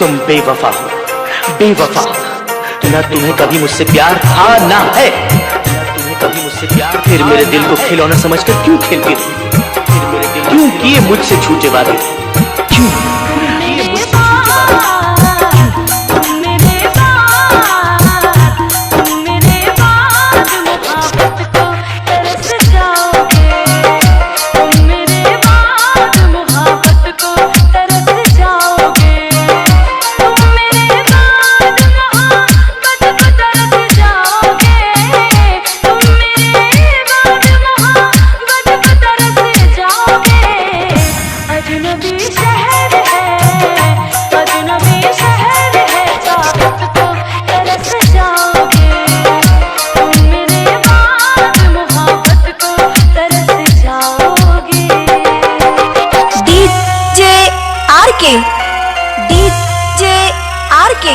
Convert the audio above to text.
तुम बेवफा हो, बेवफा। ना तुम्हें कभी मुझसे प्यार था ना है, ना तुम्हें कभी मुझसे प्यार। फिर मेरे दिल को खिलौना समझकर क्यों खेलती रही? फिर मेरे दिल क्यों किए मुझसे झूठे वादे? क्यों किए मुझसे झूठे वादे? DJ RK